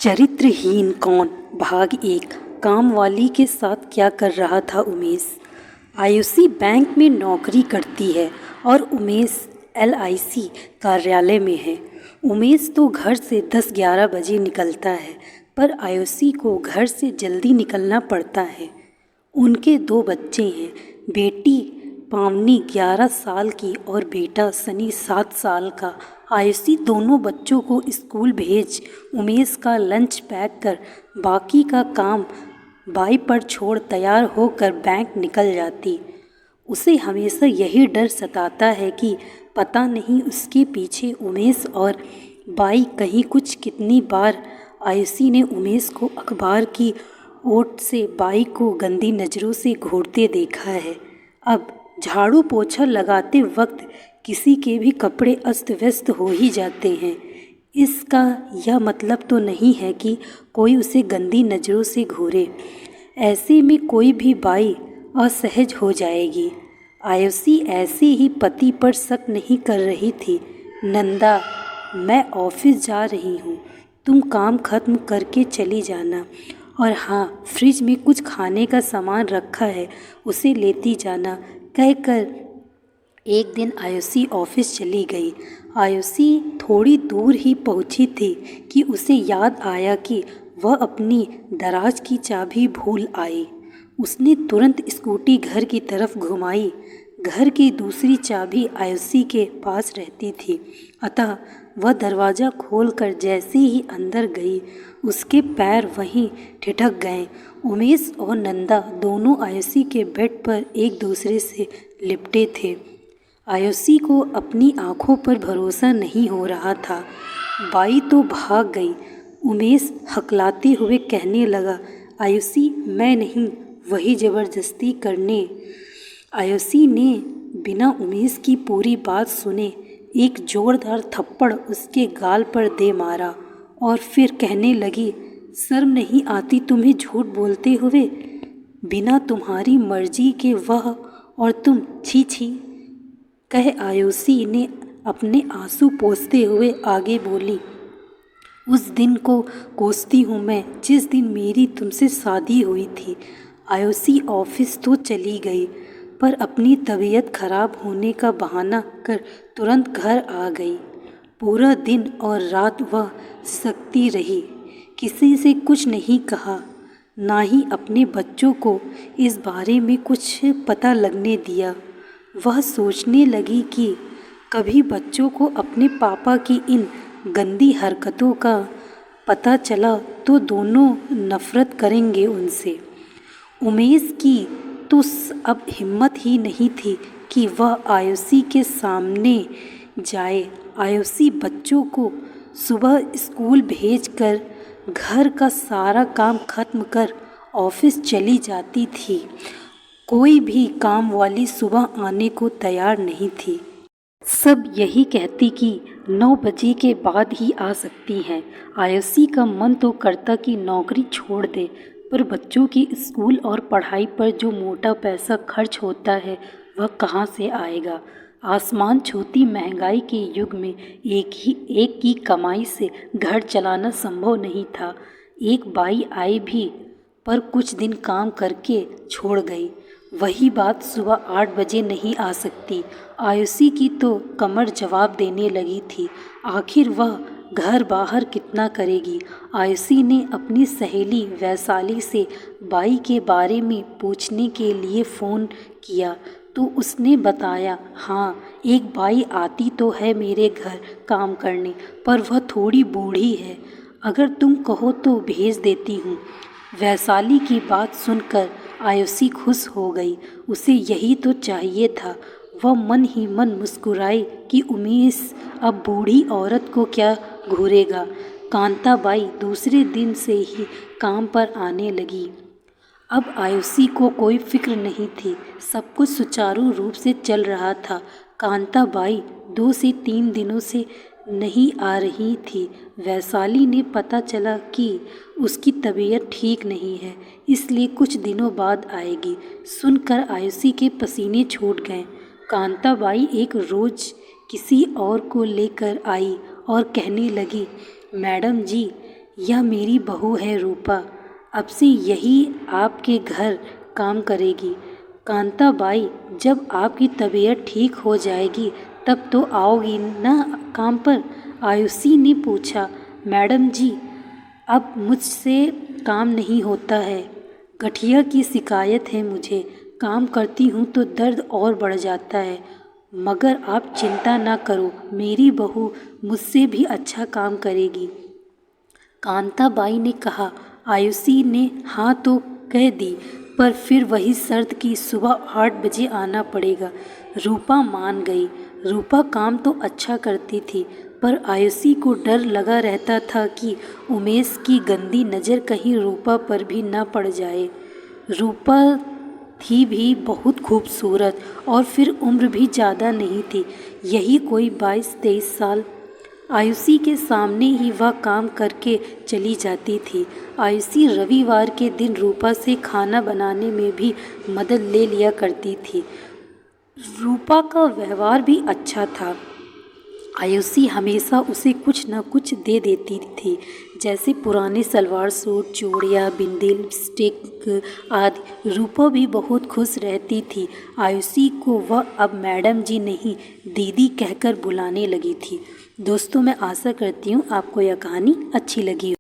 चरित्रहीन कौन भाग 1। कामवाली के साथ क्या कर रहा था उमेश। आयुषी बैंक में नौकरी करती है और उमेश LIC कार्यालय में है। उमेश तो घर से 10-11 बजे निकलता है, पर आयुषी को घर से जल्दी निकलना पड़ता है। उनके 2 बच्चे हैं, बेटी पावनी 11 साल की और बेटा सनी 7 साल का। आयुषी दोनों बच्चों को स्कूल भेज उमेश का लंच पैक कर बाकी का काम बाई पर छोड़ तैयार होकर बैंक निकल जाती। उसे हमेशा यही डर सताता है कि पता नहीं उसके पीछे उमेश और बाई कहीं कुछ। कितनी बार आयुषी ने उमेश को अखबार की ओट से बाई को गंदी नज़रों से घूरते देखा है। अब झाड़ू पोछा लगाते वक्त किसी के भी कपड़े अस्त व्यस्त हो ही जाते हैं। इसका यह मतलब तो नहीं है कि कोई उसे गंदी नज़रों से घूरे। ऐसे में कोई भी बाई असहज हो जाएगी। आयुषी ऐसे ही पति पर शक नहीं कर रही थी। नंदा, मैं ऑफिस जा रही हूँ, तुम काम खत्म करके चली जाना। और हाँ, फ्रिज में कुछ खाने का सामान रखा है, उसे लेती जाना, कहकर एक दिन आयुषी ऑफिस चली गई। आयुषी थोड़ी दूर ही पहुंची थी कि उसे याद आया कि वह अपनी दराज की चाबी भूल आई। उसने तुरंत स्कूटी घर की तरफ घुमाई। घर की दूसरी चाबी आयुषी के पास रहती थी, अतः वह दरवाज़ा खोलकर जैसे ही अंदर गई, उसके पैर वहीं ठिठक गए। उमेश और नंदा दोनों आयुषी के बेड पर एक दूसरे से लिपटे थे। आयुषी को अपनी आंखों पर भरोसा नहीं हो रहा था। बाई तो भाग गई। उमेश हकलाते हुए कहने लगा, आयुषी, मैं नहीं, वही ज़बरदस्ती करने। आयुषी ने बिना उमेश की पूरी बात सुने एक जोरदार थप्पड़ उसके गाल पर दे मारा और फिर कहने लगी, शर्म नहीं आती तुम्हें झूठ बोलते हुए? बिना तुम्हारी मर्जी के वह और तुम, छी छी, कह आयुषी ने अपने आंसू पोंछते हुए आगे बोली। उस दिन को कोसती हूँ मैं जिस दिन मेरी तुमसे शादी हुई थी। आयुषी ऑफिस तो चली गई, पर अपनी तबीयत खराब होने का बहाना कर तुरंत घर आ गई। पूरा दिन और रात वह सकती रही, किसी से कुछ नहीं कहा, ना ही अपने बच्चों को इस बारे में कुछ पता लगने दिया। वह सोचने लगी कि कभी बच्चों को अपने पापा की इन गंदी हरकतों का पता चला तो दोनों नफरत करेंगे उनसे। उमेश की तो अब हिम्मत ही नहीं थी कि वह आयुषी के सामने जाए। आयुषी बच्चों को सुबह स्कूल भेजकर घर का सारा काम खत्म कर ऑफिस चली जाती थी। कोई भी काम वाली सुबह आने को तैयार नहीं थी। सब यही कहती कि 9 बजे के बाद ही आ सकती हैं। आयुषी का मन तो करता कि नौकरी छोड़ दे, पर बच्चों की स्कूल और पढ़ाई पर जो मोटा पैसा खर्च होता है वह कहाँ से आएगा। आसमान छूती महंगाई के युग में एक की कमाई से घर चलाना संभव नहीं था। एक बाई आई भी, पर कुछ दिन काम करके छोड़ गई। वही बात सुबह 8 बजे नहीं आ सकती। आयुषी की तो कमर जवाब देने लगी थी। आखिर वह घर बाहर कितना करेगी। आयुषी ने अपनी सहेली वैशाली से बाई के बारे में पूछने के लिए फ़ोन किया तो उसने बताया, हाँ, एक बाई आती तो है मेरे घर काम करने, पर वह थोड़ी बूढ़ी है। अगर तुम कहो तो भेज देती हूँ। वैशाली की बात सुनकर आयुषी खुश हो गई। उसे यही तो चाहिए था। वह मन ही मन मुस्कुराई कि उमेश अब बूढ़ी औरत को क्या घूरेगा। कांताबाई दूसरे दिन से ही काम पर आने लगी। अब आयुषी को कोई फिक्र नहीं थी, सब कुछ सुचारू रूप से चल रहा था। कांताबाई 2 से 3 दिनों से नहीं आ रही थी। वैशाली ने पता चला कि उसकी तबीयत ठीक नहीं है, इसलिए कुछ दिनों बाद आएगी। सुनकर आयुषी के पसीने छूट गए। कांताबाई एक रोज़ किसी और को लेकर आई और कहने लगी, मैडम जी, यह मेरी बहू है रूपा, अब से यही आपके घर काम करेगी। कांताबाई, जब आपकी तबीयत ठीक हो जाएगी तब तो आओगी ना काम पर? आयुषी ने पूछा। मैडम जी, अब मुझसे काम नहीं होता है, गठिया की शिकायत है मुझे। काम करती हूँ तो दर्द और बढ़ जाता है, मगर आप चिंता ना करो, मेरी बहू मुझसे भी अच्छा काम करेगी, कांताबाई ने कहा। आयुषी ने हाँ तो कह दी, पर फिर वही शर्त कि सुबह 8 बजे आना पड़ेगा। रूपा मान गई। रूपा काम तो अच्छा करती थी, पर आयुषी को डर लगा रहता था कि उमेश की गंदी नज़र कहीं रूपा पर भी न पड़ जाए। रूपा थी भी बहुत खूबसूरत, और फिर उम्र भी ज़्यादा नहीं थी, यही कोई 22-23 साल। आयुषी के सामने ही वह काम करके चली जाती थी। आयुषी रविवार के दिन रूपा से खाना बनाने में भी मदद ले लिया करती थी। रूपा का व्यवहार भी अच्छा था। आयुषी हमेशा उसे कुछ न कुछ दे देती थी, जैसे पुराने सलवार सूट, चूड़ियाँ, बिंदी, लिपस्टिक आदि। रूपा भी बहुत खुश रहती थी। आयुषी को वह अब मैडम जी नहीं, दीदी कहकर बुलाने लगी थी। दोस्तों, मैं आशा करती हूँ आपको यह कहानी अच्छी लगी।